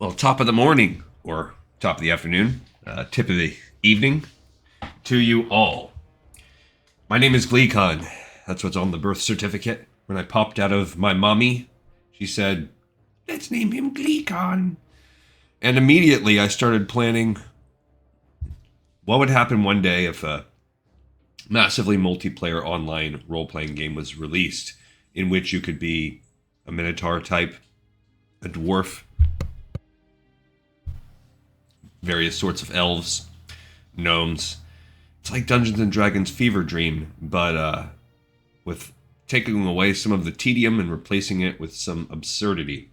Well, top of the morning or top of the afternoon, tip of the evening to you all. My name is Gleekon. That's what's on the birth certificate. When I popped out of my mommy, she said, "Let's name him Gleekon." And immediately I started planning what would happen one day if a massively multiplayer online role-playing game was released in which you could be a minotaur type, a dwarf, various sorts of elves, gnomes. It's like Dungeons and Dragons fever dream, but with taking away some of the tedium and replacing it with some absurdity.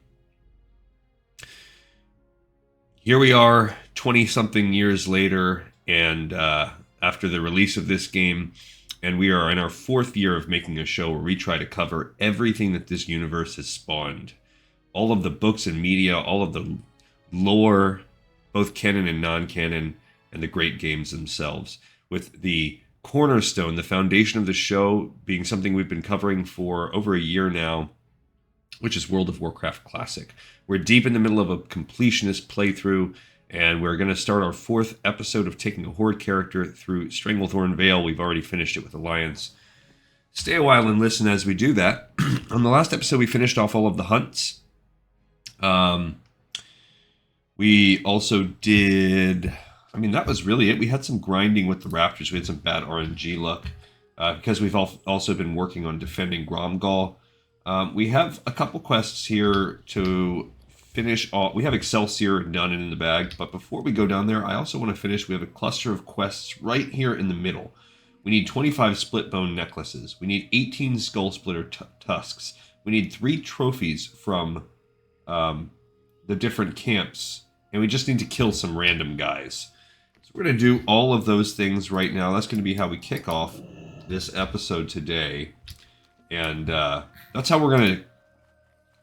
Here we are, 20-something years later, and after the release of this game, and we are in our fourth year of making a show where we try to cover everything that this universe has spawned. All of the books and media, all of the lore, both canon and non-canon, and the great games themselves, with the cornerstone, the foundation of the show being something we've been covering for over a year now, which is World of Warcraft Classic. We're deep in the middle of a completionist playthrough, and we're going to start our fourth episode of taking a Horde character through Stranglethorn Vale. We've already finished it with Alliance. Stay a while and listen as we do that. On the last episode, we finished off all of the hunts. We also did... that was really it. We had some grinding with the Raptors. We had some bad RNG luck because we've also been working on defending Gromgal. We have a couple quests here to finish off. We have Excelsior done and in the bag, but before we go down there, I also want to finish. We have a cluster of quests right here in the middle. We need 25 split bone necklaces. We need 18 skull splitter tusks. We need 3 trophies from the different camps, and we just need to kill some random guys. So we're going to do all of those things right now. That's going to be how we kick off this episode today. And that's how we're going to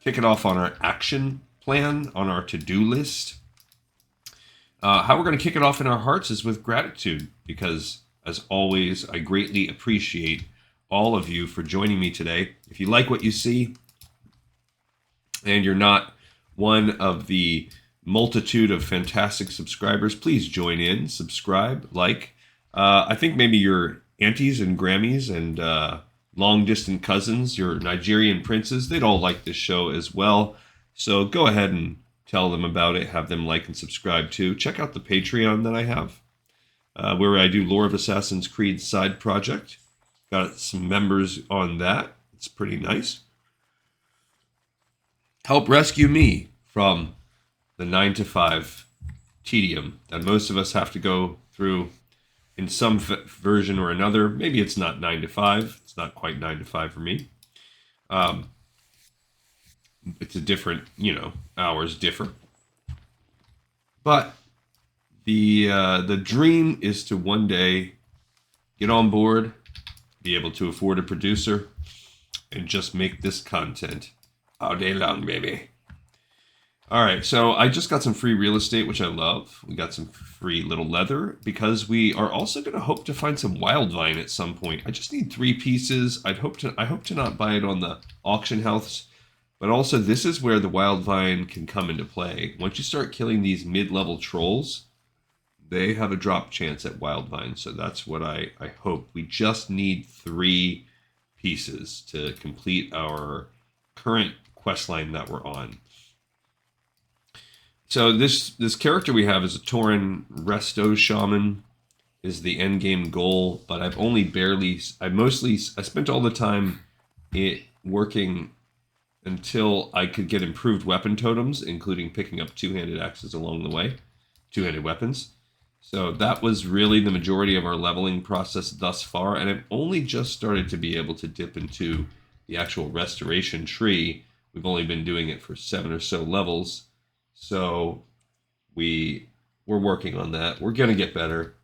kick it off on our action plan, on our to-do list. How we're going to kick it off in our hearts is with gratitude, because, as always, I greatly appreciate all of you for joining me today. If you like what you see, and you're not one of the multitude of fantastic subscribers, please join in, subscribe, like. I think maybe your aunties and Grammys and long-distant cousins, your Nigerian princes, they'd all like this show as well. So go ahead and tell them about it, have them like and subscribe too. Check out the Patreon that I have, where I do Lore of Assassin's Creed side project. Got some members on that. It's pretty nice. Help rescue me from the 9-to-5 tedium that most of us have to go through in some version or another. Maybe it's not 9 to 5. It's not quite 9 to 5 for me. It's a different, hours differ. But the dream is to one day get on board, be able to afford a producer, and just make this content all day long, baby. All right, so I just got some free real estate, which I love. We got some free little leather because we are also going to hope to find some wild vine at some point. I just need 3 pieces. I hope to not buy it on the auction house, but also this is where the wild vine can come into play. Once you start killing these mid-level trolls, they have a drop chance at wild vine. So that's what I hope. We just need 3 pieces to complete our current quest line that we're on. So this character we have is a Tauren Resto Shaman, is the end game goal, but I spent all the time working until I could get improved weapon totems, including picking up 2-handed axes along the way, 2-handed weapons. So that was really the majority of our leveling process thus far, and I've only just started to be able to dip into the actual restoration tree. We've only been doing it for 7 or so levels. So we're working on that. We're going to get better.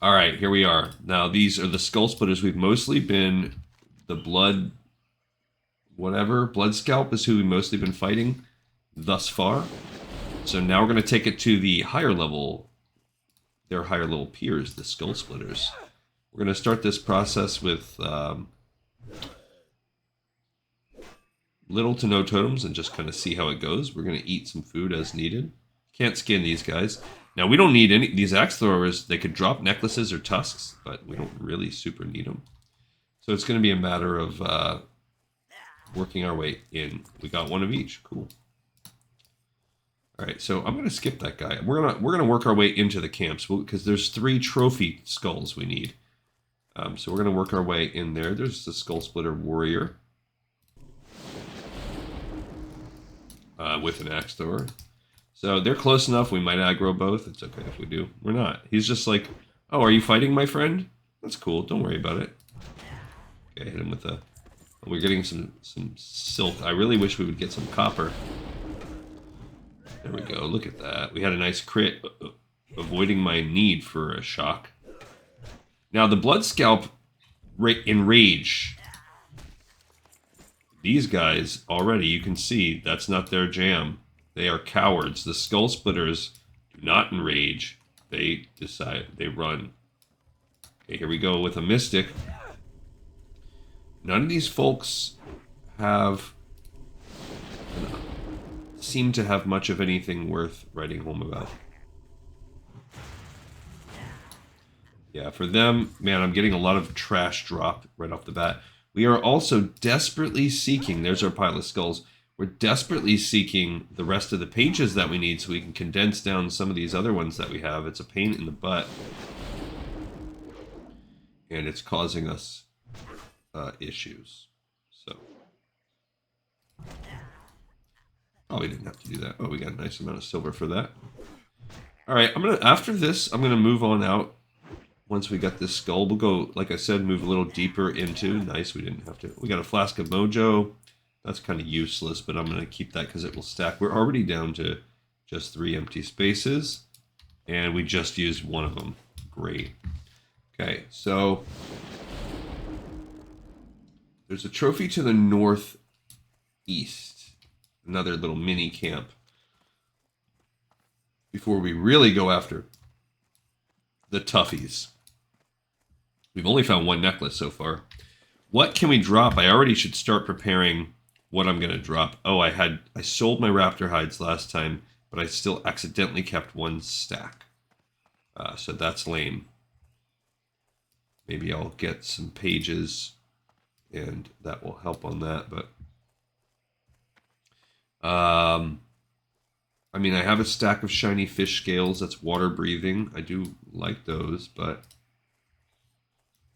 All right, here we are. Now, these are the skull splitters. We've mostly been the blood scalp is who we've mostly been fighting thus far. So now we're going to take it to the higher level, their higher level peers, the skull splitters. We're going to start this process with little to no totems and just kind of see how it goes. We're going to eat some food as needed. Can't skin these guys. Now, we don't need any... These axe throwers, they could drop necklaces or tusks, but we don't really super need them. So it's going to be a matter of working our way in. We got one of each. Cool. All right, so I'm going to skip that guy. We're gonna work our way into the camps because there's 3 trophy skulls we need. So we're going to work our way in there. There's the Skull Splitter Warrior with an axe thrower. So they're close enough. We might aggro both. It's okay if we do. We're not. He's just like, oh, are you fighting, my friend? That's cool. Don't worry about it. Okay, hit him with a... We're getting some silk. I really wish we would get some copper. There we go. Look at that. We had a nice crit, avoiding my need for a shock. Now, the Blood Scalp Enrage. These guys, already, you can see, that's not their jam. They are cowards. The Skull Splitters do not enrage. They decide, they run. Okay, here we go with a Mystic. None of these folks seem to have much of anything worth writing home about. Yeah, for them, man, I'm getting a lot of trash drop right off the bat. We are also desperately seeking, there's our pile of skulls, we're desperately seeking the rest of the pages that we need so we can condense down some of these other ones that we have. It's a pain in the butt. And it's causing us issues. So probably didn't have to do that. Oh, we got a nice amount of silver for that. All right, after this, I'm gonna move on out. Once we got this skull, we'll go, like I said, move a little deeper into. Nice, we didn't have to. We got a Flask of Mojo. That's kind of useless, but I'm gonna keep that because it will stack. We're already down to just 3 empty spaces, and we just used one of them. Great. Okay, so there's a trophy to the northeast. Another little mini camp. Before we really go after the toughies. We've only found 1 necklace so far. What can we drop? I already should start preparing what I'm going to drop. Oh, I sold my raptor hides last time, but I still accidentally kept 1 stack. So that's lame. Maybe I'll get some pages and that will help on that, but I mean, I have a stack of shiny fish scales. That's water breathing. I do like those, but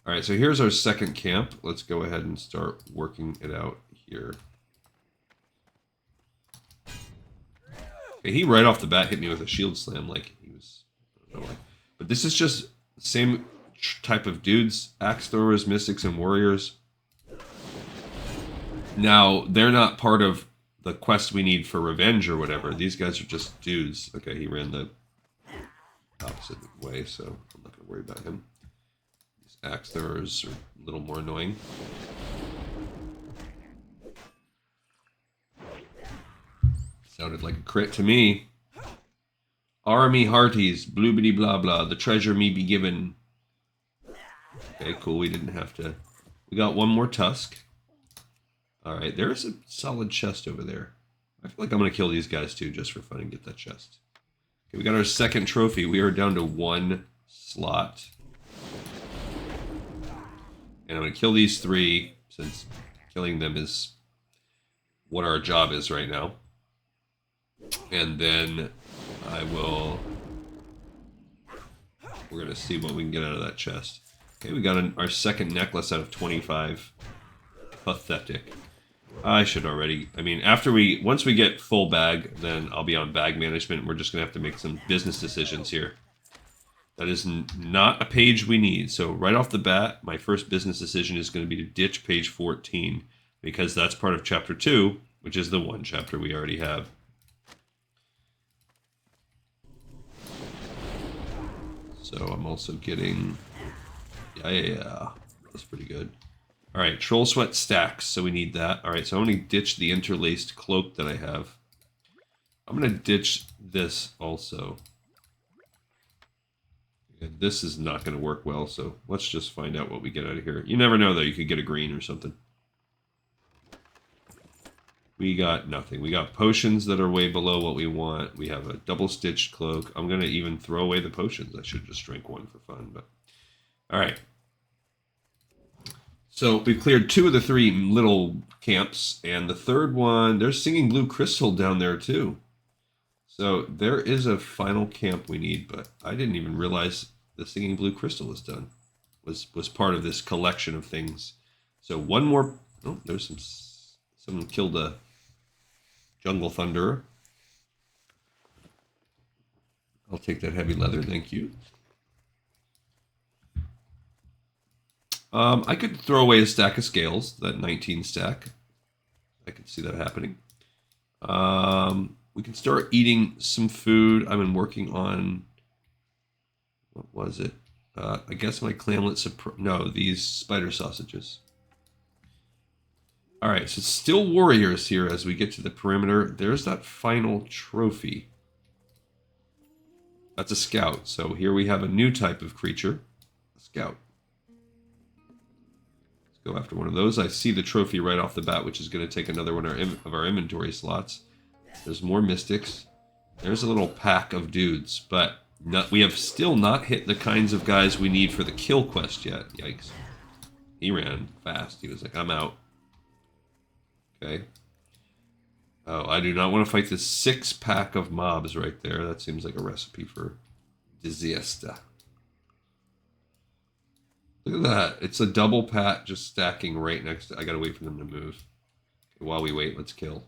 all right, so here's our second camp. Let's go ahead and start working it out here. Okay, he right off the bat hit me with a shield slam like he was, I don't know why. But this is just the same type of dudes, axe throwers, mystics, and warriors. Now, they're not part of the quest we need for revenge or whatever. These guys are just dudes. Okay, he ran the opposite way, so I'm not going to worry about him. These axe throwers are a little more annoying. Sounded like a crit to me. Army hearties, bloobity blah blah, the treasure me be given. Okay, cool, we didn't have to. We got 1 more tusk. Alright, there's a solid chest over there. I feel like I'm going to kill these guys too, just for fun and get that chest. Okay, we got our second trophy. We are down to 1 slot. And I'm going to kill these 3, since killing them is what our job is right now. And then I will... We're going to see what we can get out of that chest. Okay, we got our second necklace out of 25. Pathetic. I should already... I mean, once we get full bag, then I'll be on bag management. We're just going to have to make some business decisions here. That is not a page we need. So right off the bat, my first business decision is going to be to ditch page 14. Because that's part of chapter 2, which is the 1 chapter we already have. So I'm also getting... Yeah. That's pretty good. Alright, Troll Sweat stacks, so we need that. Alright, so I'm going to ditch the interlaced cloak that I have. I'm going to ditch this also. And this is not going to work well, so let's just find out what we get out of here. You never know, though. You could get a green or something. We got nothing. We got potions that are way below what we want. We have a double-stitched cloak. I'm going to even throw away the potions. I should just drink one for fun. But all right. So we've cleared 2 of the 3 little camps. And the third one, there's Singing Blue Crystal down there too. So there is a final camp we need. But I didn't even realize the Singing Blue Crystal was done. Was part of this collection of things. So one more... Oh, there's some... Someone killed a... Jungle Thunderer. I'll take that heavy leather, thank you. I could throw away a stack of scales, that 19 stack. I could see that happening. We can start eating some food. I've been working on... What was it? I guess my clamlet... No, these spider sausages. All right, so still warriors here as we get to the perimeter. There's that final trophy. That's a scout. So here we have a new type of creature, a scout. Let's go after one of those. I see the trophy right off the bat, which is going to take another one of our inventory slots. There's more mystics. There's a little pack of dudes, but we have still not hit the kinds of guys we need for the kill quest yet. Yikes. He ran fast. He was like, I'm out. Okay. Oh, I do not want to fight this 6-pack of mobs right there. That seems like a recipe for disaster. Look at that. It's a double pat just stacking right next to... I gotta wait for them to move. Okay, while we wait, let's kill.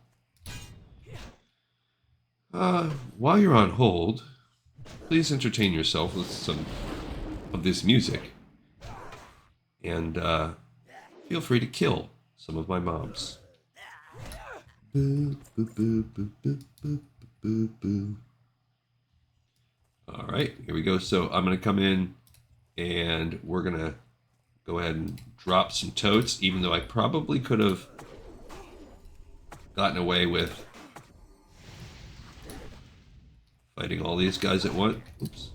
While you're on hold, please entertain yourself with some of this music. And feel free to kill some of my mobs. Boo, boo, boo, boo, boo, boo, boo, boo. All right, here we go. So I'm going to come in and we're going to go ahead and drop some totes, even though I probably could have gotten away with fighting all these guys at once. Oops.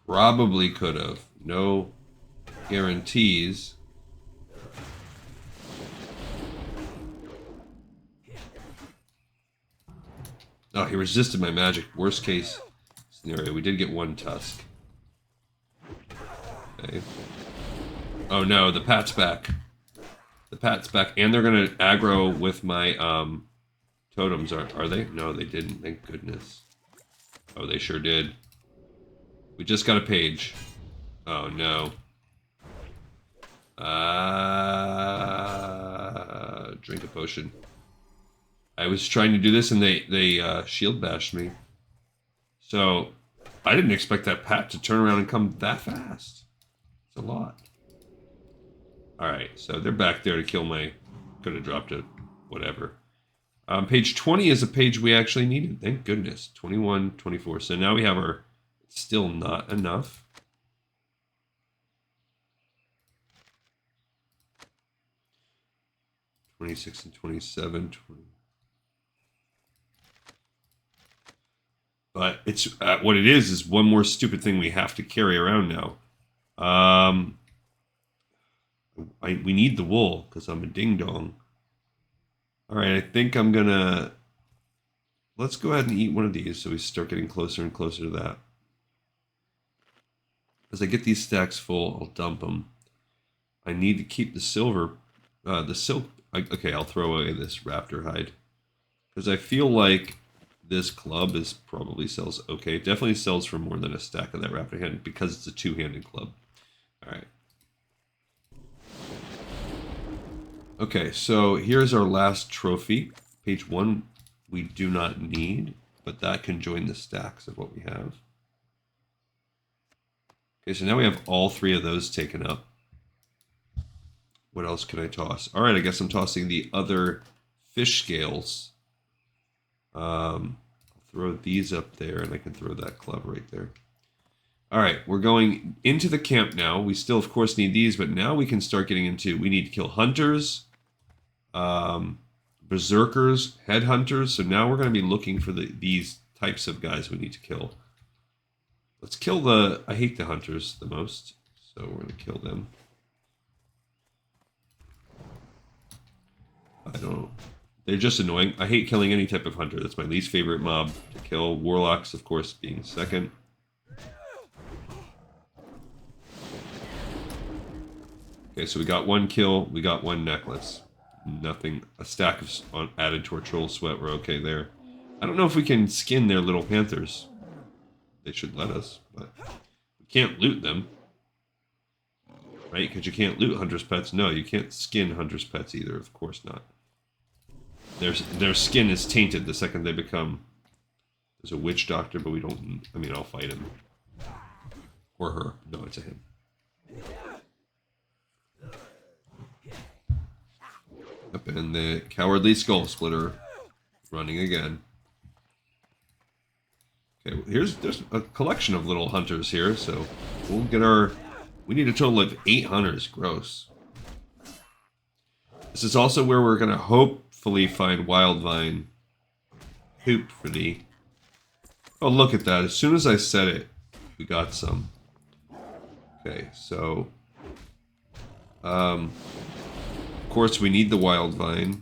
Probably could have. No guarantees. Oh, he resisted my magic. Worst case scenario. We did get 1 tusk. Okay. Oh no, the pat's back. The pat's back. And they're going to aggro with my totems. Are they? No, they didn't. Thank goodness. Oh, they sure did. We just got a page. Oh no. Drink a potion. I was trying to do this and they shield bashed me. So I didn't expect that pat to turn around and come that fast. It's a lot. Alright, so they're back there to kill my... Could have dropped it. Whatever. Page 20 is a page we actually needed. Thank goodness. 21, 24. So now we have our... Still not enough. 26 and 27. 20. But it's what it is one more stupid thing we have to carry around now. We need the wool because I'm a ding dong. All right, I think I'm gonna. Let's go ahead and eat one of these so we start getting closer and closer to that. As I get these stacks full, I'll dump them. I need to keep the silver, the silk. Okay, I'll throw away this raptor hide because I feel like this club is probably sells okay. It definitely sells for more than a stack of that raptor hand because it's a 2-handed club. All right. Okay, so here's our last trophy. Page 1 we do not need, but that can join the stacks of what we have. Okay, so now we have all 3 of those taken up. What else can I toss? All right, I guess I'm tossing the other fish scales. I'll throw these up there, and I can throw that club right there. All right, we're going into the camp now. We still, of course, need these, but now we can start getting into... We need to kill hunters, berserkers, headhunters. So now we're going to be looking for these types of guys we need to kill. Let's kill the... I hate the hunters the most, so we're going to kill them. I don't. They're just annoying. I hate killing any type of hunter. That's my least favorite mob to kill. Warlocks, of course, being second. Okay, so we got one kill. We got one necklace. Nothing. A stack of added to our troll sweat. We're okay there. I don't know if we can skin their little panthers. They should let us, but we can't loot them. Right? Because you can't loot hunter's pets. No, you can't skin hunter's pets either. Of course not. Their skin is tainted the second they become... There's a witch doctor, but we don't... I mean, I'll fight him. Or her. No, it's a him. Up and the Cowardly Skull Splitter running again. Okay, there's a collection of little hunters here, so we'll get our... We need a total of 8 hunters. Gross. This is also where we're going to hopefully find Wildvine poop for the... Oh, look at that. As soon as I said it, we got some. Okay, so... of course, we need the Wildvine.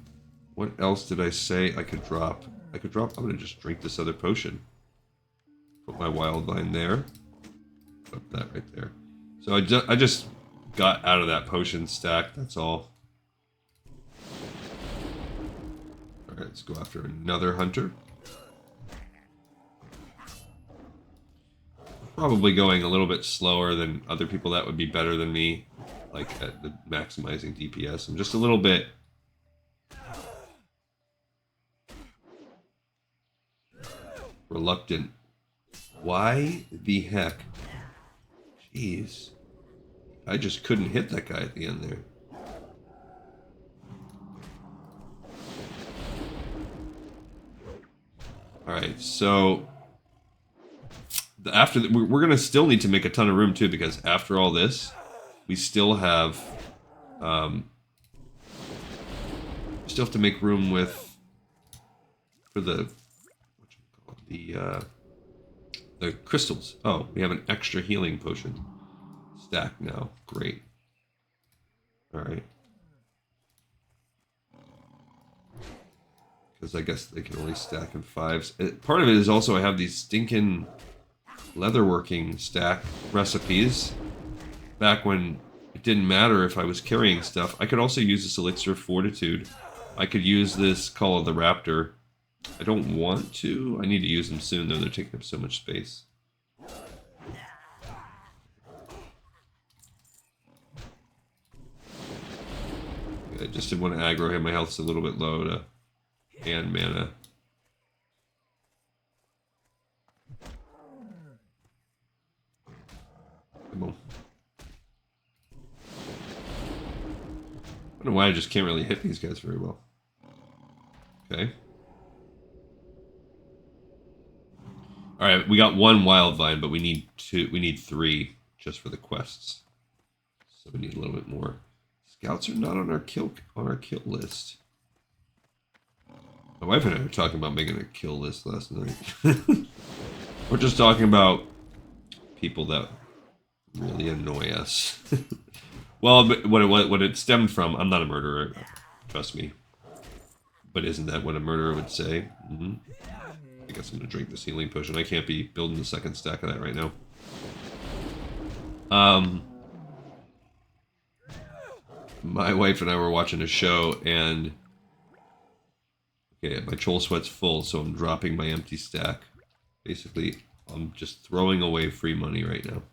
What else did I say I could drop? I'm going to just drink this other potion. Put my Wildvine there. Put that right there. So I just got out of that potion stack, that's all. Alright, let's go after another hunter. Probably going a little bit slower than other people. That would be better than me, like at the maximizing DPS. I'm just a little bit... reluctant. Why the heck? Jeez. I just couldn't hit that guy at the end there. Alright, so... we're going to still need to make a ton of room too, because after all this, we still have... still have to make room with... for the... the crystals. Oh, we have an extra healing potion stack now. Great. Alright. Because I guess they can only stack in 5s. Part of it is also I have these stinking leatherworking stack recipes. Back when it didn't matter if I was carrying stuff. I could also use this Elixir of Fortitude. I could use this Call of the Raptor. I don't want to. I need to use them soon, though. They're taking up so much space. I just didn't want to aggro him. My health's a little bit low to hand mana. Come on. I don't know why I just can't really hit these guys very well. Okay. Alright, we got 1 Wildvine, but we need 3 just for the quests. So we need a little bit more. Scouts are not on our kill list. My wife and I were talking about making a kill list last night. We're just talking about people that really annoy us. Well, but what it stemmed from, I'm not a murderer, trust me. But isn't that what a murderer would say? Mm-hmm. I guess I'm going to drink this healing potion. I can't be building the second stack of that right now. My wife and I were watching a show, and... Okay, my troll sweat's full, so I'm dropping my empty stack. Basically, I'm just throwing away free money right now.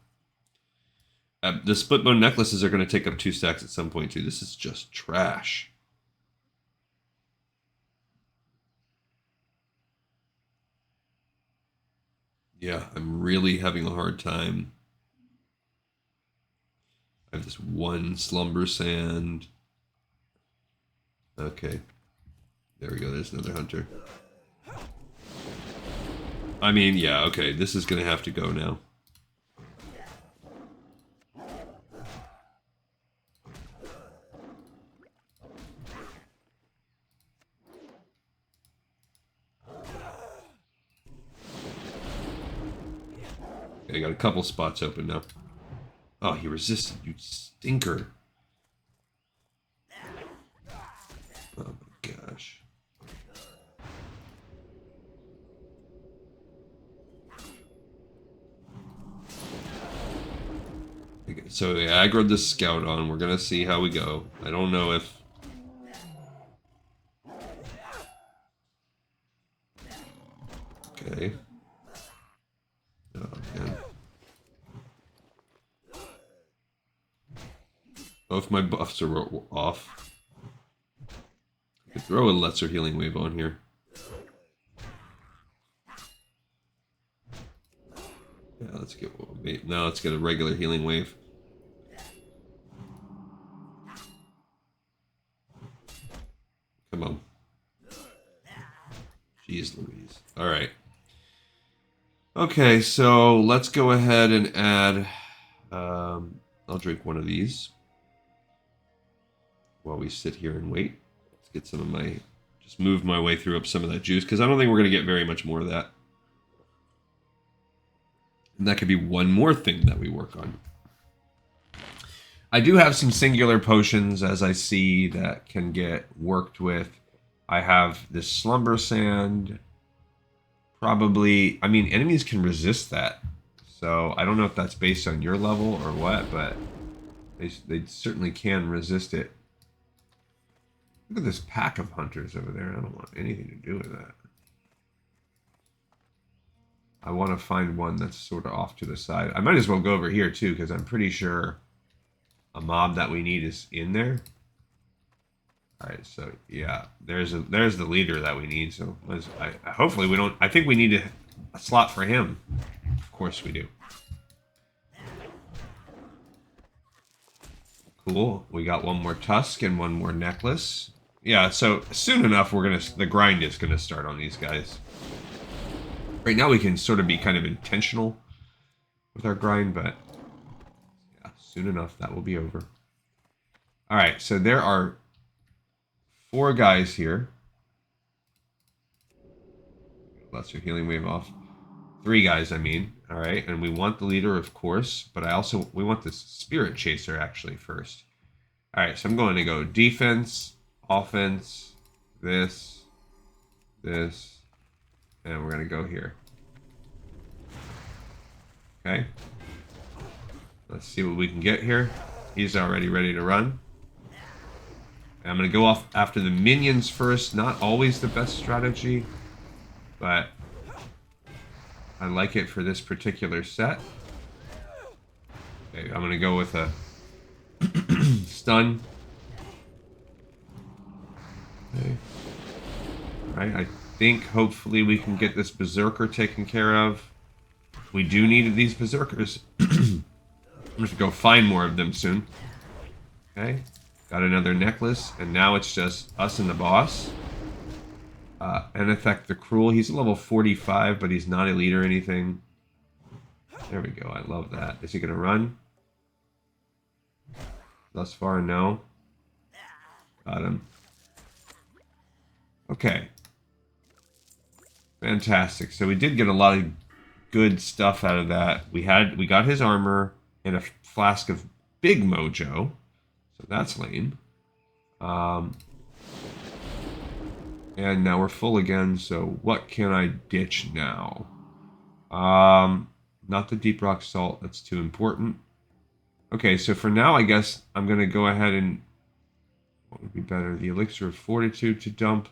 The split bone necklaces are going to take up 2 stacks at some point, too. This is just trash. Yeah, I'm really having a hard time. I have this 1 slumber sand. Okay. There we go, there's another hunter. I mean, yeah, okay, this is gonna have to go now. Okay, I got a couple spots open now. Oh, he resisted, you stinker. Oh my So we aggroed the scout on. We're going to see how we go. I don't know if... Okay. Oh, man. Both my buffs are off. I could throw a lesser healing wave on here. Yeah, let's get... Now let's get a regular healing wave. Come on. Jeez Louise. Alright. Okay, so let's go ahead and add... I'll drink one of these while we sit here and wait. Let's get some of my... Just move my way through up some of that juice, because I don't think we're going to get very much more of that. And that could be one more thing that we work on. I do have some singular potions, as I see, that can get worked with. I have this Slumber Sand. Probably, I mean, enemies can resist that. So I don't know if that's based on your level or what, but they certainly can resist it. Look at this pack of hunters over there. I don't want anything to do with that. I want to find one that's sort of off to the side. I might as well go over here too, because I'm pretty sure a mob that we need is in there. All right, so yeah, there's the leader that we need. So hopefully we don't. I think we need a slot for him. Of course we do. Cool. We got one more tusk and one more necklace. Yeah, so soon enough the grind is gonna start on these guys. Right now we can sort of be kind of intentional with our grind, but yeah, soon enough that will be over. All right, so there are 4 guys here. Lesser healing wave off. 3 guys, I mean. All right, and we want the leader, of course, but we want the spirit chaser actually first. All right, so I'm going to go defense, offense, this, and we're going to go here. Okay. Let's see what we can get here. He's already ready to run. I'm going to go off after the minions first. Not always the best strategy, but I like it for this particular set. Okay, I'm going to go with a stun. Okay. Alright, I think hopefully we can get this berserker taken care of. We do need these berserkers. I'm going to go find more of them soon. Okay. Got another necklace, and now it's just us and the boss. And Effect the Cruel. He's level 45, but he's not elite or anything. There we go. I love that. Is he going to run? Thus far, no. Got him. Okay. Fantastic. So we did get a lot of good stuff out of that. We got his armor and a flask of big mojo. So that's lame. And now we're full again, so what can I ditch now? Not the deep rock salt, that's too important. Okay, so for now, I guess I'm going to go ahead and... What would be better? The elixir of fortitude to dump.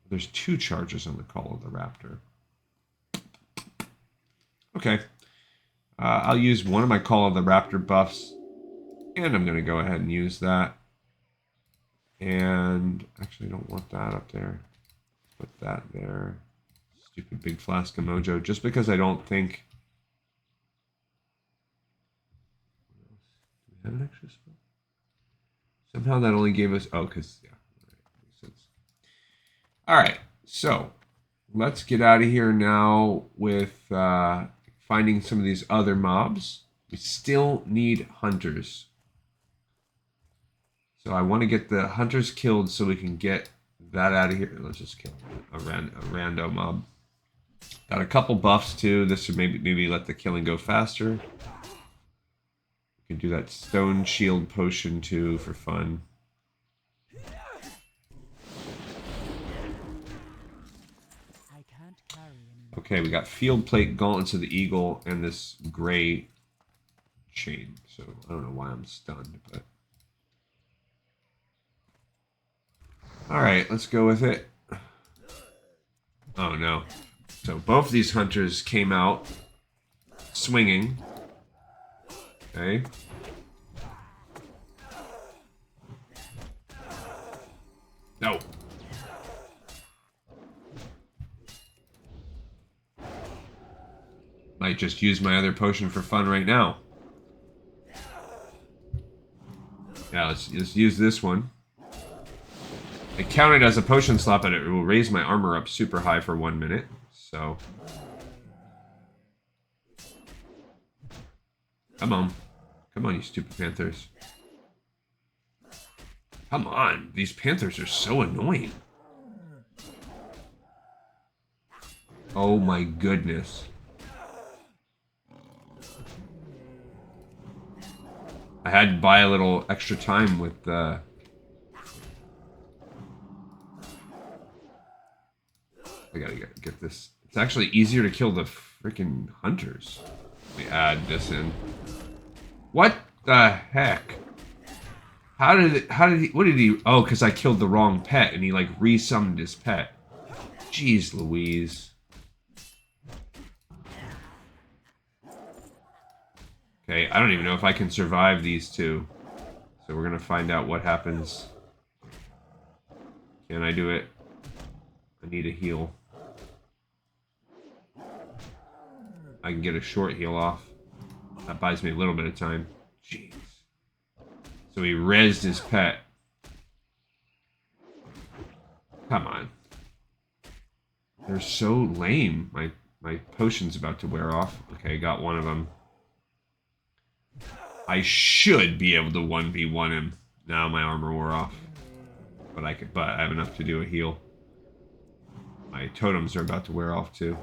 There's 2 charges on the Call of the Raptor. Okay. I'll use one of my Call of the Raptor buffs. And I'm going to go ahead and use that. And actually, I don't want that up there. Put that there. Stupid big flask of mojo. Just because I don't think... Do we have an extra spell? Somehow that only gave us... Oh, because... Yeah. Makes sense. Alright. So, let's get out of here now with finding some of these other mobs. We still need hunters. So I want to get the hunters killed so we can get that out of here. Let's just kill a rando mob. Got a couple buffs too. This should maybe let the killing go faster. We can do that stone shield potion too for fun. Okay, we got field plate, gauntlets of the eagle, and this gray chain, so I don't know why I'm stunned, but... Alright, let's go with it. Oh, no. So both these hunters came out swinging. Okay. No. Might just use my other potion for fun right now. Yeah, let's use this one. It counted as a potion slot, but it will raise my armor up super high for 1 minute. So... Come on. Come on, you stupid panthers. Come on. These panthers are so annoying. Oh my goodness. I had to buy a little extra time with the... I gotta get this. It's actually easier to kill the freaking hunters. Let me add this in. What the heck? How did he, what did he, oh, because I killed the wrong pet and he like resummoned his pet. Jeez Louise. Okay, I don't even know if I can survive these two. So we're gonna find out what happens. Can I do it? I need a heal. I can get a short heal off. That buys me a little bit of time. Jeez. So he rezzed his pet. Come on. They're so lame. My potion's about to wear off. Okay, got one of them. I should be able to 1v1 him. Now my armor wore off. But I have enough to do a heal. My totems are about to wear off too.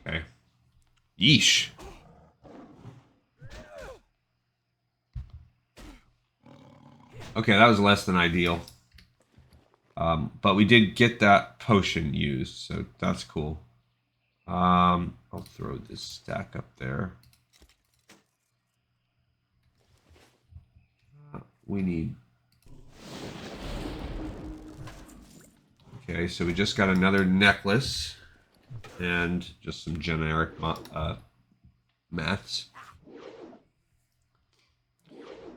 Okay. Yeesh. Okay, that was less than ideal. But we did get that potion used, so that's cool. I'll throw this stack up there. We need... Okay, so we just got another necklace. And just some generic mats.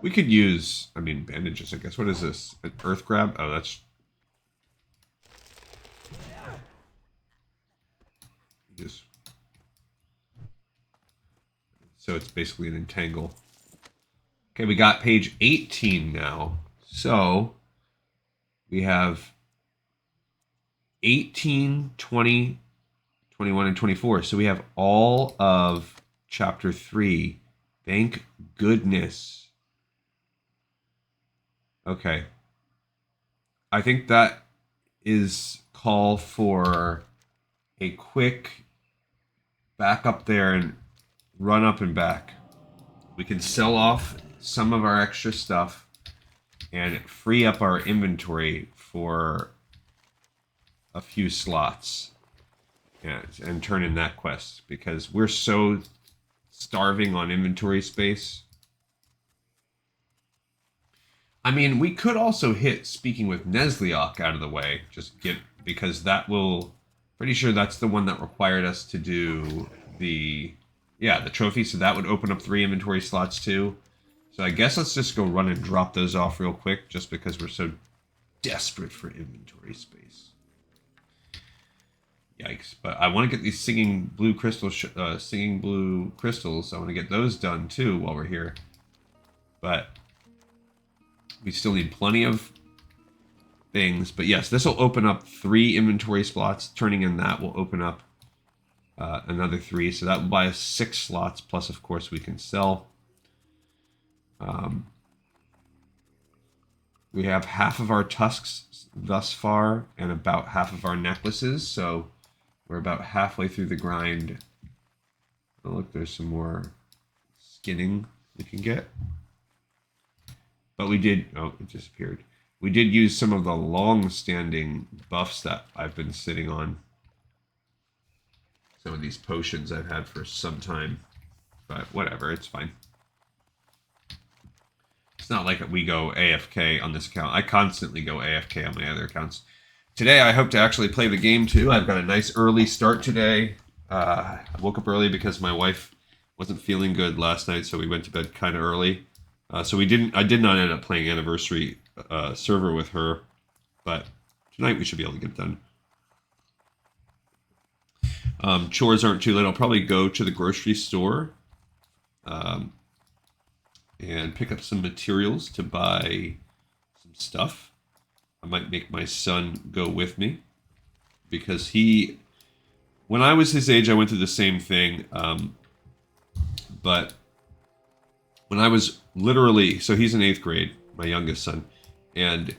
We could use, I mean, bandages, I guess. What is this? An earth grab? Oh, that's... Just... So it's basically an entangle. Okay, we got page 18 now. So, we have 18, 20... 21 and 24. So we have all of chapter 3. Thank goodness. Okay. I think that is call for a quick back up there and run up and back. We can sell off some of our extra stuff and free up our inventory for a few slots. Yeah, and turn in that quest, because we're so starving on inventory space. I mean, we could also hit speaking with Nezzliok out of the way, because that will, pretty sure that's the one that required us to do the trophy, so that would open up 3 inventory slots too. So I guess let's just go run and drop those off real quick, just because we're so desperate for inventory space. Yikes! But I want to get these singing blue crystals. I want to get those done too while we're here. But we still need plenty of things. But yes, this will open up 3 inventory slots. Turning in that will open up another 3. So that will buy us 6 slots. Plus, of course, we can sell. We have half of our tusks thus far, and about half of our necklaces. So we're about halfway through the grind. Oh, look, there's some more skinning we can get. But we did... Oh, it disappeared. We did use some of the long-standing buffs that I've been sitting on. Some of these potions I've had for some time. but whatever, it's fine. It's not like we go AFK on this account. I constantly go AFK on my other accounts. Today, I hope to actually play the game, too. I've got a nice early start today. I woke up early because my wife wasn't feeling good last night, so we went to bed kind of early. I did not end up playing Anniversary server with her, but tonight we should be able to get it done. Chores aren't too late. I'll probably go to the grocery store and pick up some materials to buy some stuff. I might make my son go with me because when I was his age, I went through the same thing. But when I was literally, so he's in 8th grade, my youngest son. And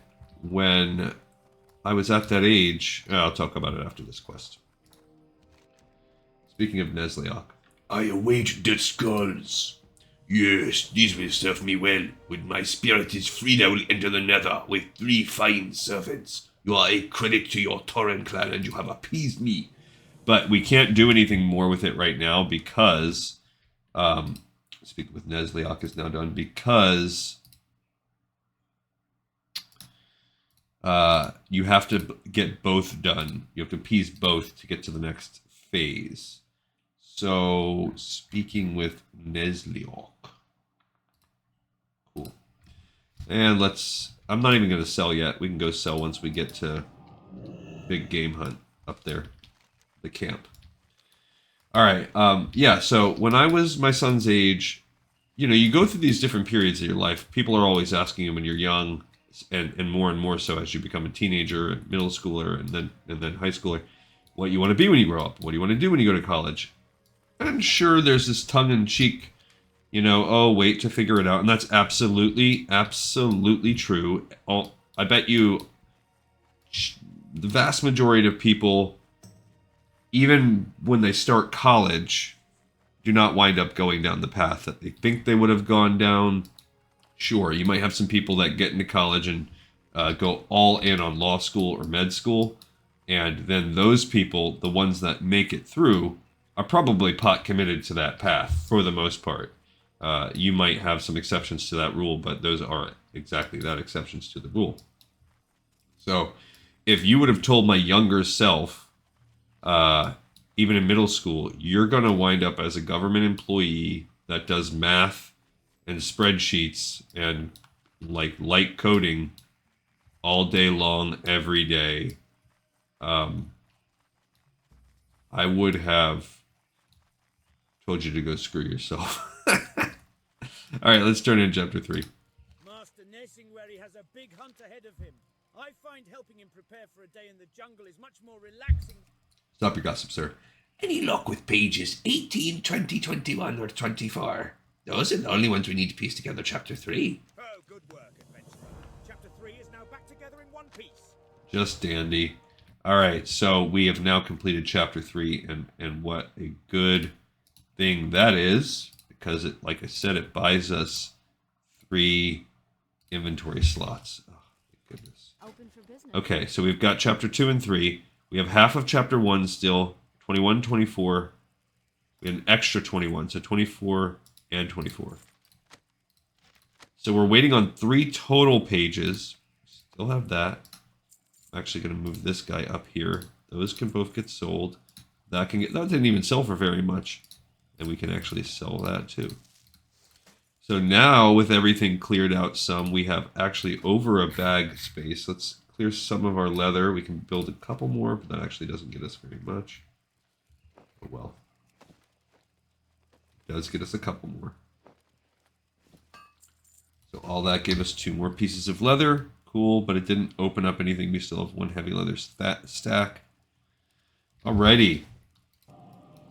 when I was at that age, I'll talk about it after this quest. Speaking of Nezzliok. I await the skulls. Yes, these will serve me well. When my spirit is freed, I will enter the nether with 3 fine servants. You are a credit to your Tauren clan, and you have appeased me. But we can't do anything more with it right now because, speaking with Nezzliok is now done, because you have to get both done. You have to appease both to get to the next phase. So, speaking with Nezzliok. Cool. And I'm not even going to sell yet. We can go sell once we get to big game hunt up there. The camp. All right. Yeah, so when I was my son's age, you go through these different periods of your life. People are always asking you when you're young, and more so as you become a teenager, middle schooler, and then high schooler, what you want to be when you grow up. What do you want to do when you go to college? I'm sure there's this tongue-in-cheek, wait to figure it out. And that's absolutely, absolutely true. I bet you the vast majority of people, even when they start college, do not wind up going down the path that they think they would have gone down. Sure, you might have some people that get into college and go all in on law school or med school. And then those people, the ones that make it through, are probably pot committed to that path for the most part. You might have some exceptions to that rule, but those are exactly that, exceptions to the rule. So if you would have told my younger self, even in middle school, you're going to wind up as a government employee that does math and spreadsheets and light coding all day long, every day, I would have told you to go screw yourself. All right, let's turn in chapter 3. Master Nessingwary has a big hunt ahead of him. I find helping him prepare for a day in the jungle is much more relaxing. Stop your gossip, sir. Any luck with pages 18, 20, 21, or 24? Those are the only ones we need to piece together chapter 3. Oh, good work, adventurer. Chapter 3 is now back together in one piece. Just dandy. All right, so we have now completed chapter 3, and what a good thing that is, because it, like I said, it buys us 3 inventory slots. Oh, my goodness. Open for business. Okay, so we've got chapter 2 and 3. We have half of chapter 1 still, 21, 24. We have an extra 21, so 24 and 24. So we're waiting on 3 total pages. Still have that. I'm actually going to move this guy up here. Those can both get sold. That didn't even sell for very much. And we can actually sell that too. So now, with everything cleared out some, we have actually over a bag space. Let's clear some of our leather. We can build a couple more, but that actually doesn't get us very much. Oh well. It does get us a couple more. So all that gave us 2 more pieces of leather. Cool, but it didn't open up anything. We still have 1 heavy leather stack. Alrighty.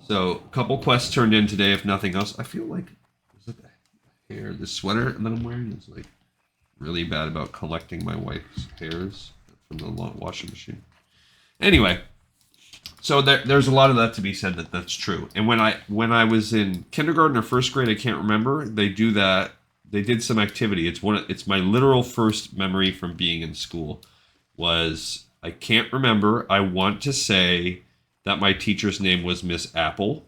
So, a couple quests turned in today, if nothing else. I feel like, is it the hair, the sweater that I'm wearing is like really bad about collecting my wife's hairs from the washing machine. Anyway, so there's a lot of that to be said that's true. And when I was in kindergarten or first grade, I can't remember, they do that. They did some activity. It's my literal first memory from being in school. I can't remember. I want to say that my teacher's name was Miss Apple.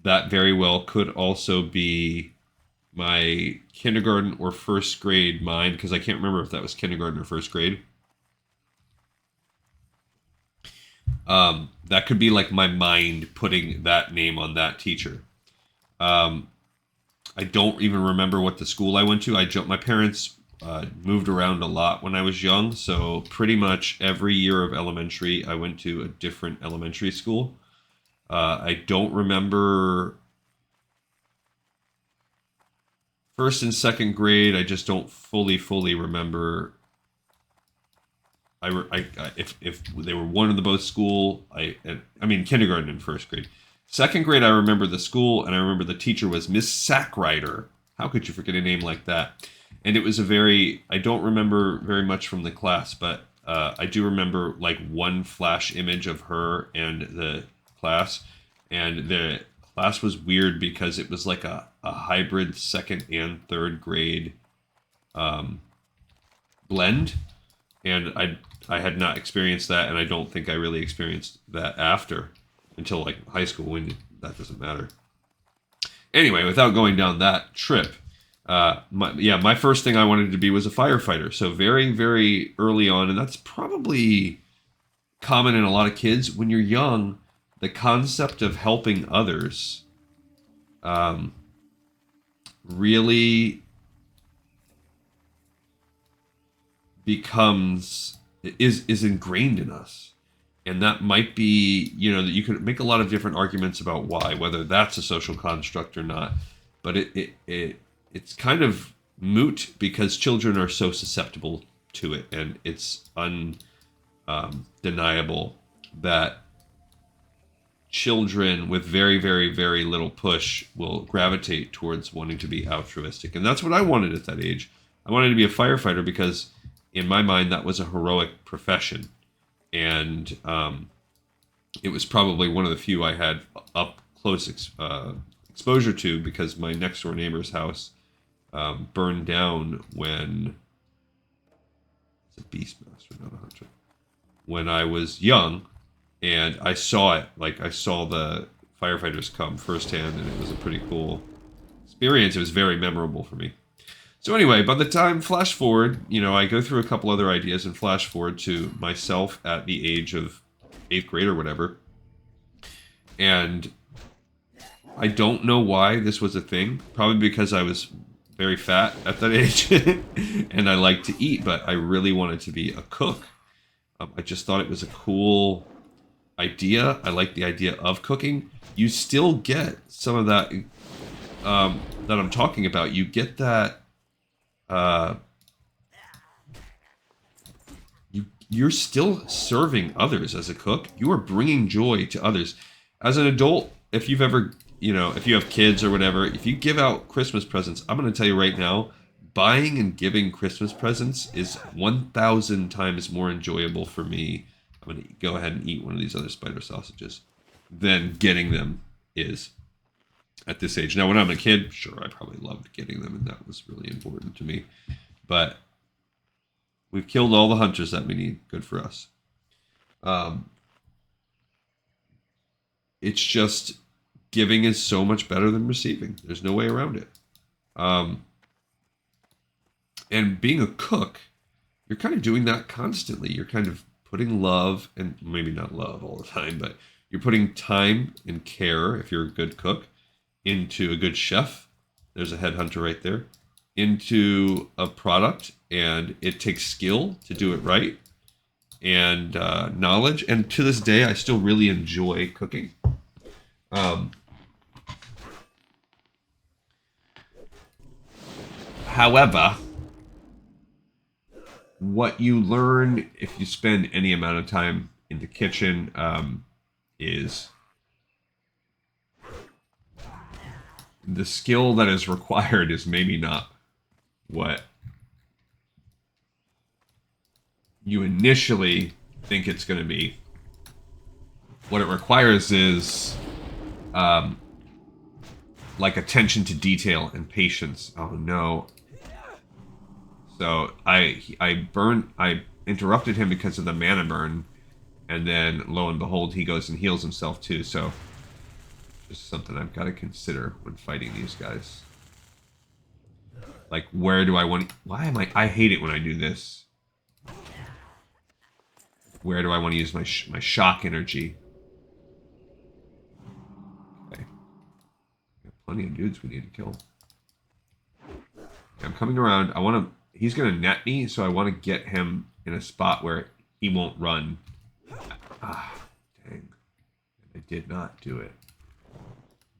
that very well could also be my kindergarten or first grade mind, because I can't remember if that was kindergarten or first grade. That could be like my mind putting that name on that teacher. I don't even remember what the school I went to. My parents moved around a lot when I was young, so pretty much every year of elementary, I went to a different elementary school. I don't remember first and second grade. I just don't fully remember. If they were one in the both school, I mean kindergarten and first grade. Second grade, I remember the school, and I remember the teacher was Miss Sackrider. How could you forget a name like that? And it was I don't remember very much from the class, but I do remember like one flash image of her and the class. And the class was weird because it was like a hybrid second and third grade blend. And I had not experienced that, and I don't think I really experienced that after until like high school, when that doesn't matter. Anyway, without going down that trip, my first thing I wanted to be was a firefighter. So very, very early on, and that's probably common in a lot of kids. When you're young, the concept of helping others really is ingrained in us. And that might be, that you could make a lot of different arguments about why, whether that's a social construct or not. But it's kind of moot because children are so susceptible to it, and it's undeniable that children with very, very, very little push will gravitate towards wanting to be altruistic. And that's what I wanted at that age. I wanted to be a firefighter because in my mind that was a heroic profession. And it was probably one of the few I had up close exposure to, because my next door neighbor's house burned down when it's a beastmaster, not a hunter. When I was young, and I saw it. Like I saw the firefighters come firsthand, and it was a pretty cool experience. It was very memorable for me. So anyway, by the time, flash forward, I go through a couple other ideas and flash forward to myself at the age of 8th grade or whatever. And I don't know why this was a thing. Probably because I was very fat at that age and I liked to eat, but I really wanted to be a cook. I just thought it was a cool idea. I like the idea of cooking. You still get some of that that I'm talking about. You get that you're still serving others as a cook. You are bringing joy to others. As an adult, if you've ever, if you have kids or whatever, if you give out Christmas presents, I'm going to tell you right now, buying and giving Christmas presents is 1,000 times more enjoyable for me. I'm going to go ahead and eat one of these other spider sausages than getting them is. At this age. Now, when I'm a kid, sure, I probably loved getting them, and that was really important to me. But we've killed all the hunters that we need. Good for us. It's just giving is so much better than receiving. There's no way around it. And being a cook, you're kind of doing that constantly. You're kind of putting love, and maybe not love all the time, but you're putting time and care, if you're a good cook, into a good chef. There's a headhunter right there. Into a product, and it takes skill to do it right, and knowledge. And to this day, I still really enjoy cooking. However, what you learn if you spend any amount of time in the kitchen is the skill that is required is maybe not what you initially think it's going to be. What it requires is like attention to detail and patience. Oh no. So I interrupted him because of the mana burn, and then lo and behold he goes and heals himself too. So Just something I've got to consider when fighting these guys. Like, where do I want... Why am I hate it when I do this. Where do I want to use my shock energy? Okay. Got plenty of dudes we need to kill. Okay, I'm coming around. I want to... He's going to net me, so I want to get him in a spot where he won't run. Ah, dang. I did not do it.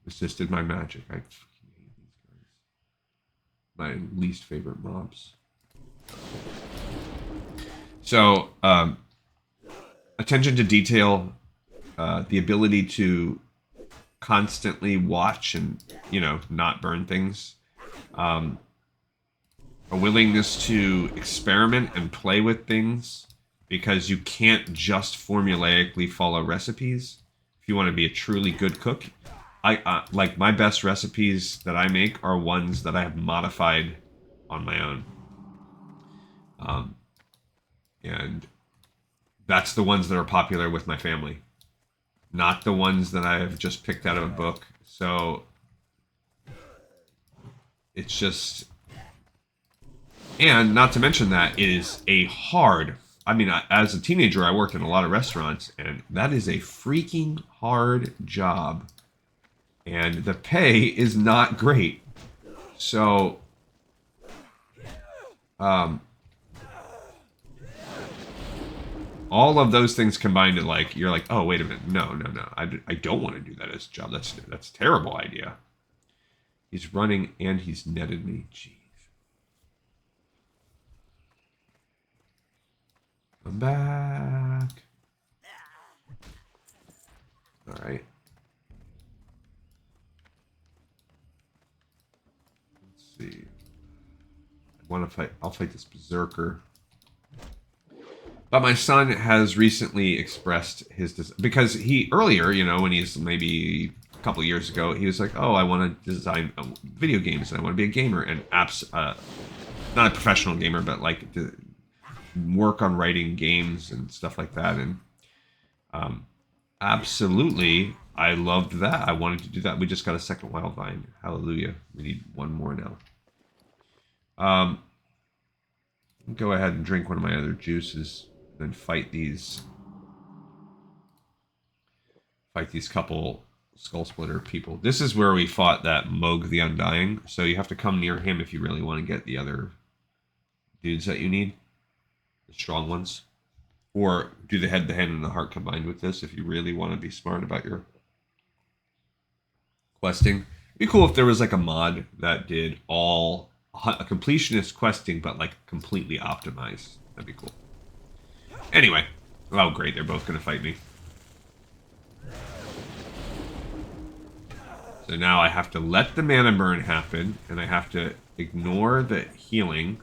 Resisted my magic. I fucking hate these guys. My least favorite mobs. So, attention to detail, the ability to constantly watch and, you know, not burn things. A willingness to experiment and play with things, because you can't just formulaically follow recipes. If you want to be a truly good cook, like my best recipes that I make are ones that I have modified on my own. And that's the ones that are popular with my family, not the ones that I have just picked out of a book. So it's just, and not to mention that it is a hard, I mean, as a teenager, I worked in a lot of restaurants, and that is a freaking hard job. And the pay is not great. So, all of those things combined to, like, you're like, oh, wait a minute. No. I don't want to do that as a job. That's a terrible idea. He's running and he's netted me. Jeez. I'm back. All right. Let's see. I want to fight. I'll fight this berserker. But my son has recently expressed his because he earlier, you know, when he's maybe a couple years ago, he was like, "Oh, I want to design video games and I want to be a gamer and not a professional gamer, but like to work on writing games and stuff like that." And absolutely, I loved that. I wanted to do that. We just got a second wild vine. Hallelujah! We need one more now. Go ahead and drink one of my other juices. Then fight these couple skull splitter people. This is where we fought that Moog the Undying, so you have to come near him if you really want to get the other dudes that you need, the strong ones, or do the head, the hand, and the heart combined with this if you really want to be smart about your questing. It'd be cool if there was like a mod that did all a completionist questing, but like completely optimized. That'd be cool. Anyway, oh great, they're both going to fight me. So now I have to let the mana burn happen, and I have to ignore the healing.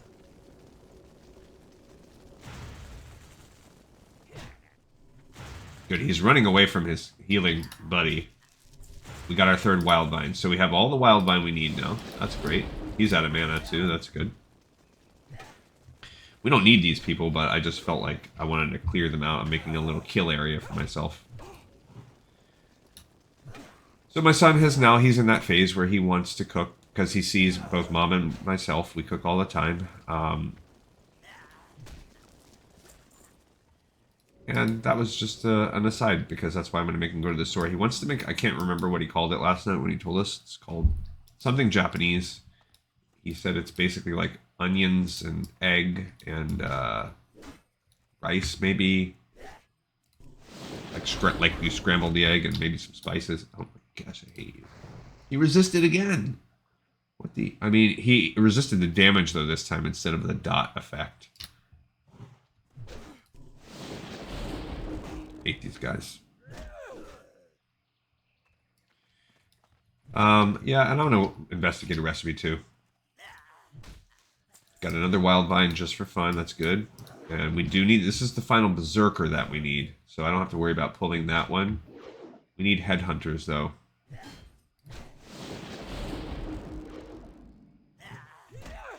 Good, he's running away from his healing buddy. We got our third wild vine, so we have all the wild vine we need now. That's great. He's out of mana too, that's good. We don't need these people, but I just felt like I wanted to clear them out. I'm making a little kill area for myself. So my son he's in that phase where he wants to cook because he sees both mom and myself. We cook all the time. And that was just an aside because that's why I'm going to make him go to the store. He wants to make, I can't remember what he called it last night when he told us. It's called something Japanese. He said it's basically like onions and egg and rice, maybe. Like you scramble the egg and maybe some spices. Oh my gosh, I hate you. He resisted again. What the? I mean, he resisted the damage though this time instead of the dot effect. Hate these guys. Yeah, and I'm gonna investigate a recipe too. Got another wild vine just for fun. That's good. And we do need... This is the final berserker that we need. So I don't have to worry about pulling that one. We need headhunters, though.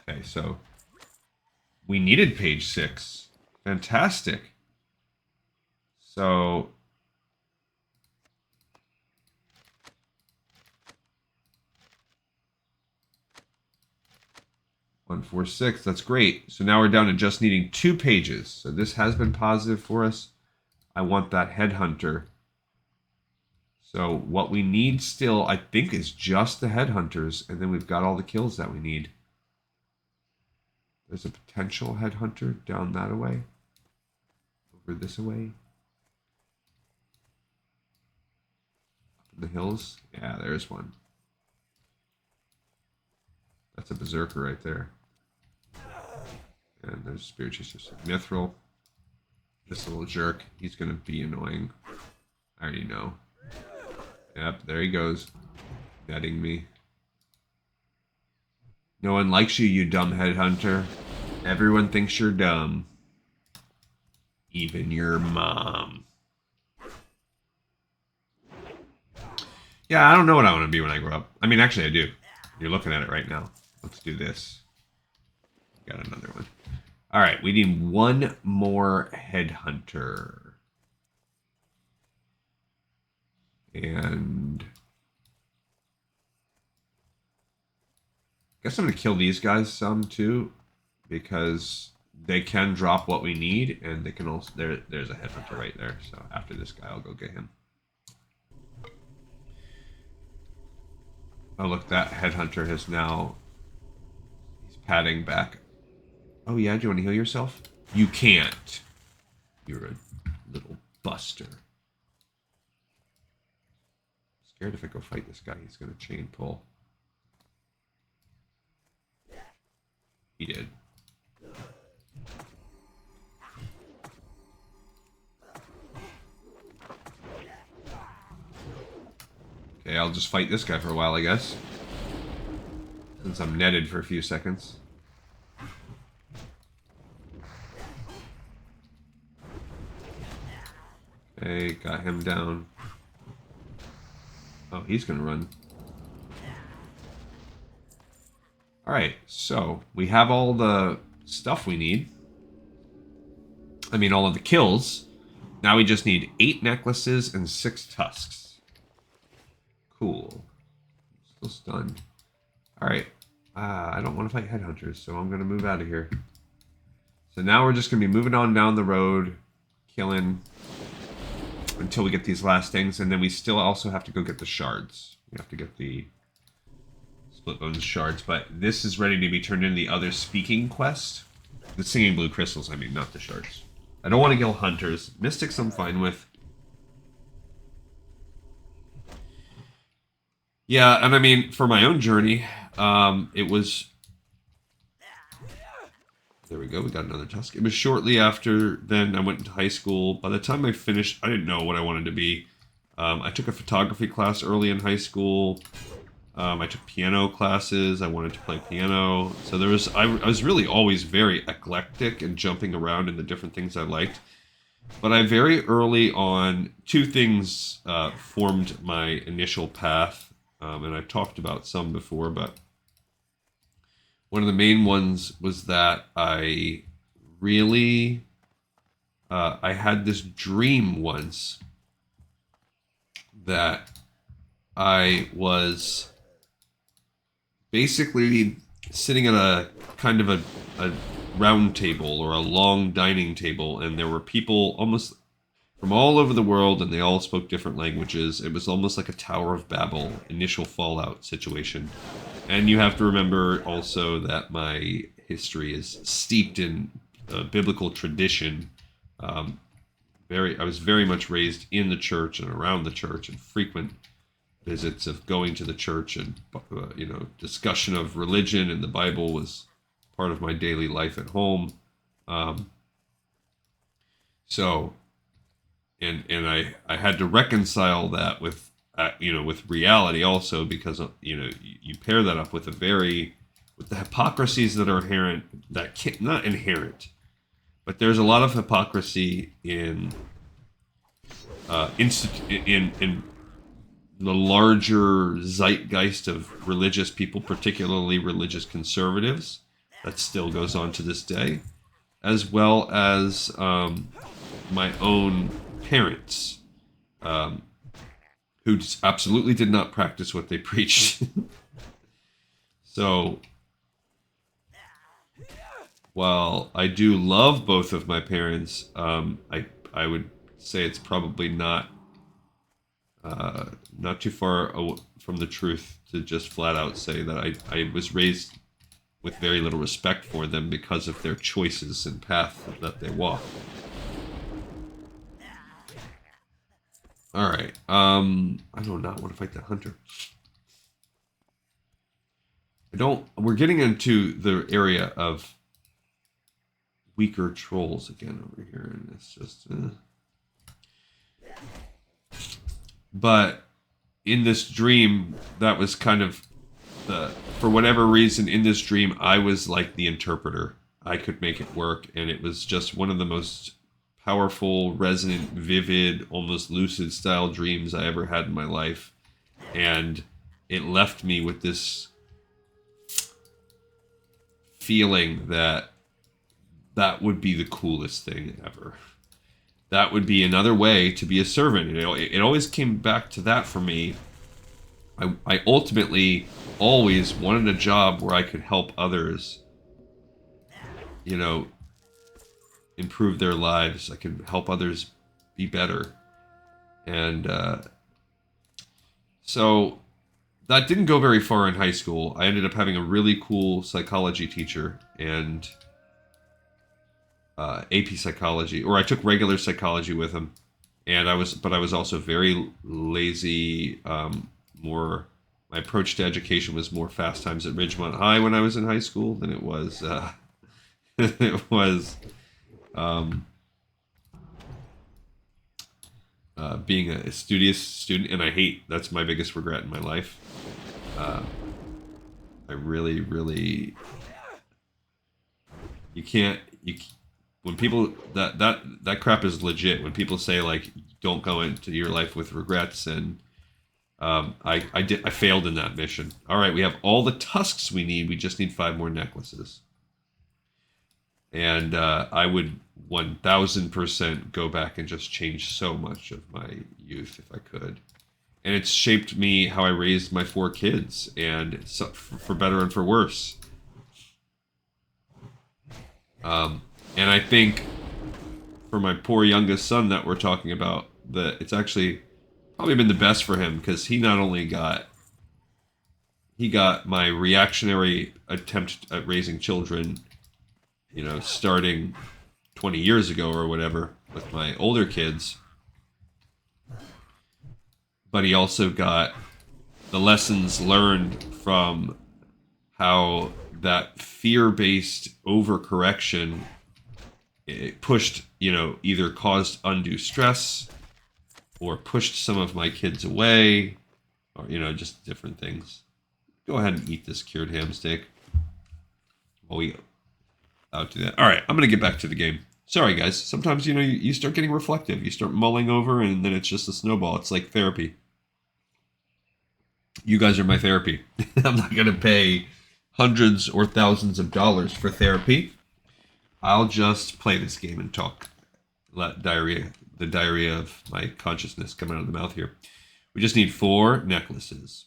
Okay, so... We needed page 6. Fantastic. So... 146. That's great. So now we're down to just needing 2 pages. So this has been positive for us. I want that headhunter. So what we need still, I think, is just the headhunters, and then we've got all the kills that we need. There's a potential headhunter down that away. Over this away. Up in the hills. Yeah, there's one. That's a berserker right there. And there's a spirit chaser. Mithril. This little jerk. He's going to be annoying. I already know. Yep, there he goes. Netting me. No one likes you, you dumb headhunter. Everyone thinks you're dumb. Even your mom. Yeah, I don't know what I want to be when I grow up. I mean, actually, I do. You're looking at it right now. Let's do this. Got another one. All right, we need one more headhunter. And I guess I'm going to kill these guys some too, because they can drop what we need, and they can also... There's a headhunter right there, so after this guy, I'll go get him. Oh, look, that headhunter has now... He's padding back. Oh, yeah, do you want to heal yourself? You can't. You're a little buster. Scared if I go fight this guy, he's going to chain pull. He did. Okay, I'll just fight this guy for a while, I guess. Since I'm netted for a few seconds. Okay, got him down. Oh, he's gonna run. Alright, so we have all the stuff we need. I mean, all of the kills. Now we just need 8 necklaces and 6 tusks. Cool. Still stunned. Alright. I don't want to fight headhunters, so I'm going to move out of here. So now we're just going to be moving on down the road, killing until we get these last things, and then we still also have to go get the shards. We have to get the split bones shards, but this is ready to be turned into the other speaking quest. The singing blue crystals, I mean, not the shards. I don't want to kill hunters. Mystics I'm fine with. Yeah, and I mean, for my own journey, it was... There we go, we got another tusk. It was shortly after then I went into high school. By the time I finished, I didn't know what I wanted to be. I took a photography class early in high school. I took piano classes. I wanted to play piano. So there was, I was really always very eclectic and jumping around in the different things I liked. But I very early on, 2 things formed my initial path. And I've talked about some before, but one of the main ones was that I really, I had this dream once that I was basically sitting at a kind of a round table or a long dining table, and there were people almost from all over the world, and they all spoke different languages. It was almost like a Tower of Babel initial Fallout situation. And you have to remember also that my history is steeped in biblical tradition. I was very much raised in the church and around the church, and frequent visits of going to the church, and discussion of religion and the Bible was part of my daily life at home. I had to reconcile that with with reality also, because you pair that up with the hypocrisies that are inherent, not inherent, but there's a lot of hypocrisy in the larger zeitgeist of religious people, particularly religious conservatives, that still goes on to this day, as well as my own parents, who absolutely did not practice what they preached. So while I do love both of my parents, I would say it's probably not too far from the truth to just flat out say that I was raised with very little respect for them because of their choices and path that they walk. All right. I do not want to fight that hunter. I don't. We're getting into the area of weaker trolls again over here, and it's just. But in this dream, that was kind of for whatever reason, in this dream, I was like the interpreter. I could make it work, and it was just one of the most powerful, resonant, vivid, almost lucid style dreams I ever had in my life. And it left me with this feeling that that would be the coolest thing ever. That would be another way to be a servant. It always came back to that for me. I ultimately always wanted a job where I could help others, improve their lives. I could help others be better. And so that didn't go very far in high school. I ended up having a really cool psychology teacher and AP psychology, or I took regular psychology with him. And I was also very lazy. My approach to education was more fast times at Ridgemont High when I was in high school than it was being a studious student, and that's my biggest regret in my life. I really, really, when people, that crap is legit. When people say, like, don't go into your life with regrets, and I failed in that mission. All right, we have all the tusks we need. We just need 5 more necklaces. And I would 1000% go back and just change so much of my youth if I could. And it's shaped me how I raised my 4 kids, and for better and for worse. And I think for my poor youngest son that we're talking about, that it's actually probably been the best for him, because he not only got my reactionary attempt at raising children, starting 20 years ago or whatever with my older kids, but he also got the lessons learned from how that fear-based overcorrection, it pushed, either caused undue stress or pushed some of my kids away, or, just different things. Go ahead and eat this cured ham steak while we outdo that. All right, I'm going to get back to the game. Sorry, guys. Sometimes, you start getting reflective. You start mulling over, and then it's just a snowball. It's like therapy. You guys are my therapy. I'm not going to pay hundreds or thousands of dollars for therapy. I'll just play this game and talk. Let the diarrhea of my consciousness come out of the mouth here. We just need 4 necklaces.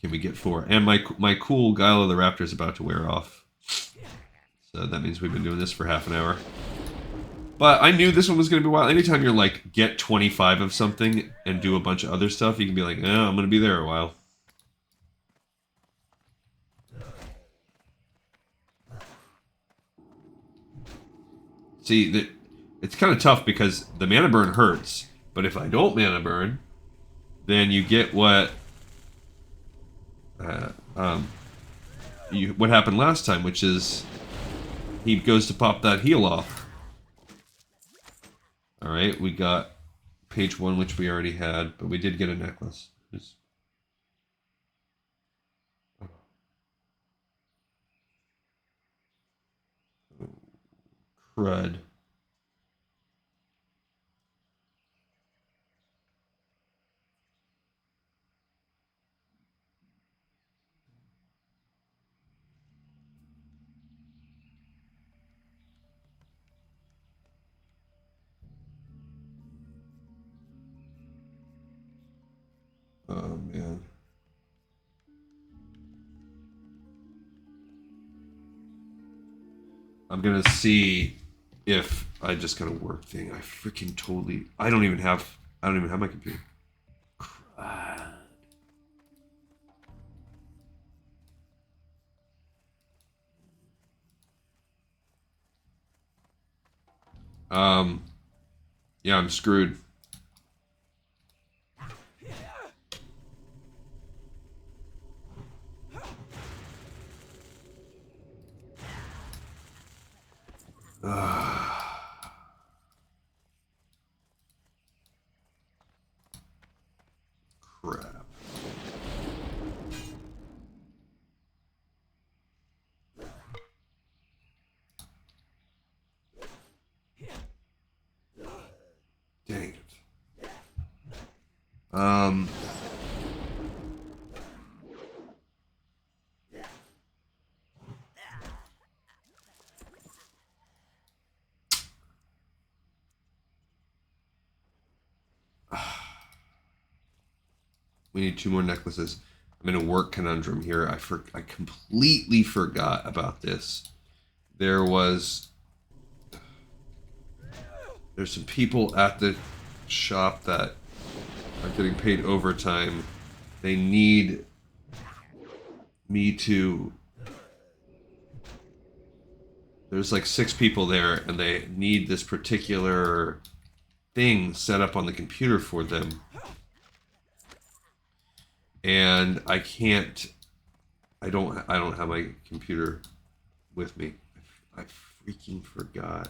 Can we get 4? And my cool Guile of the Raptor is about to wear off. So that means we've been doing this for half an hour. But I knew this one was going to be wild. Anytime you're like, get 25 of something and do a bunch of other stuff, you can be like, I'm going to be there a while. See, it's kind of tough because the mana burn hurts. But if I don't mana burn, then you get what happened last time, which is he goes to pop that heal off. All right, we got page 1, which we already had, but we did get a necklace. Crud. Oh, man. I'm gonna see if I just got a work thing. I freaking totally. I don't even have my computer. Crud. Yeah, I'm screwed. Crap. Dang it. We need 2 more necklaces. I'm in a work conundrum here. I completely forgot about this. There's some people at the shop that are getting paid overtime. They need me to... There's like 6 people there, and they need this particular thing set up on the computer for them. And I can't... I don't have my computer with me. I freaking forgot.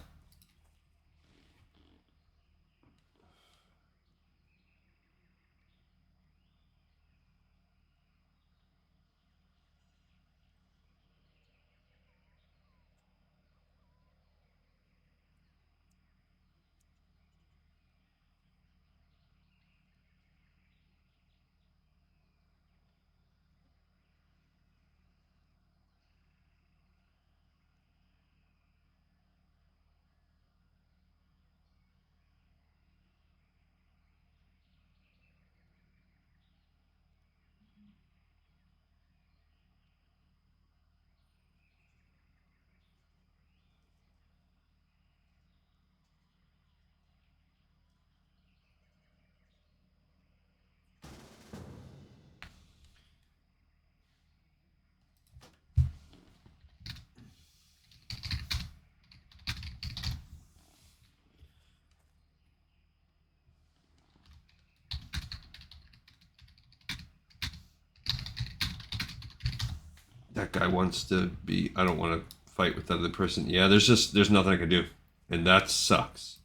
That guy wants to be... I don't want to fight with that other person. Yeah, there's nothing I can do. And that sucks.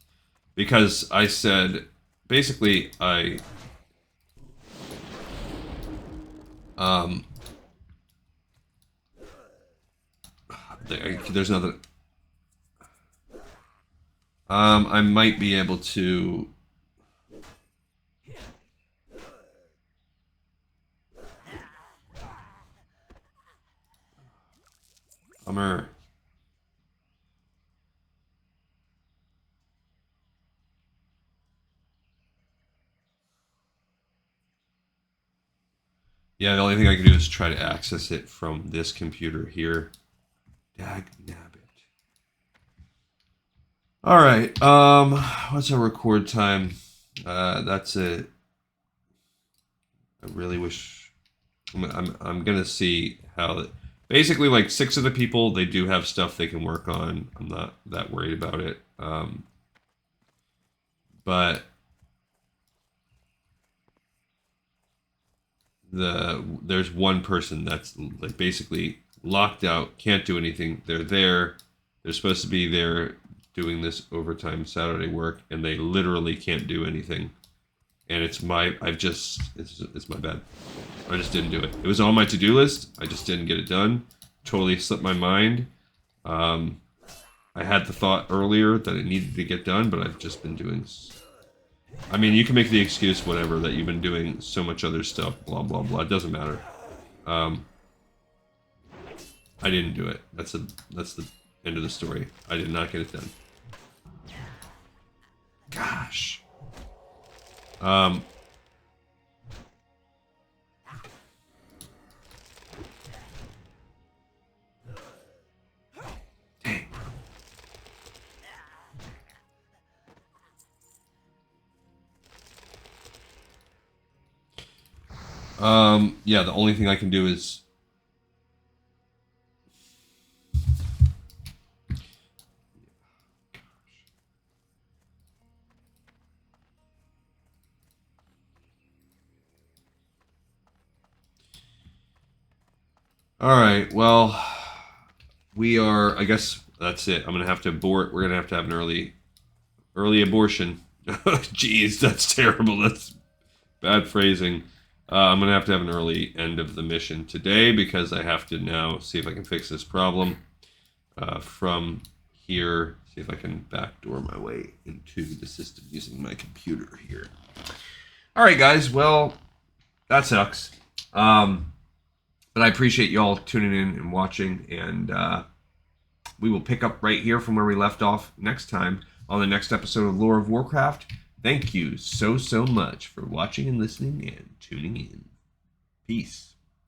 Because I said... Basically, there's nothing... I might be able to... Bummer. Yeah, the only thing I can do is try to access it from this computer here. Dag nabbit. Alright, what's our record time? That's it. I really wish... I'm gonna see how... Basically, like, 6 of the people, they do have stuff they can work on. I'm not that worried about it. But... There's one person that's, like, basically locked out, can't do anything. They're there. They're supposed to be there doing this overtime Saturday work, and they literally can't do anything. And it's my bad. I just didn't do it. It was on my to-do list. I just didn't get it done. Totally slipped my mind. I had the thought earlier that it needed to get done, but I've just been doing... I mean, you can make the excuse, whatever, that you've been doing so much other stuff, blah, blah, blah. It doesn't matter. I didn't do it. That's the end of the story. I did not get it done. Gosh. Dang. Yeah, the only thing I can do is... Alright, well, we are, I guess that's it. I'm going to have to abort. We're going to have an early abortion. Jeez, that's terrible. That's bad phrasing. I'm going to have an early end of the mission today because I have to now see if I can fix this problem from here. See if I can backdoor my way into the system using my computer here. All right, guys. Well, that sucks. But I appreciate y'all tuning in and watching, and we will pick up right here from where we left off next time on the next episode of Lore of Warcraft. Thank you so much for watching and listening and tuning in. Peace.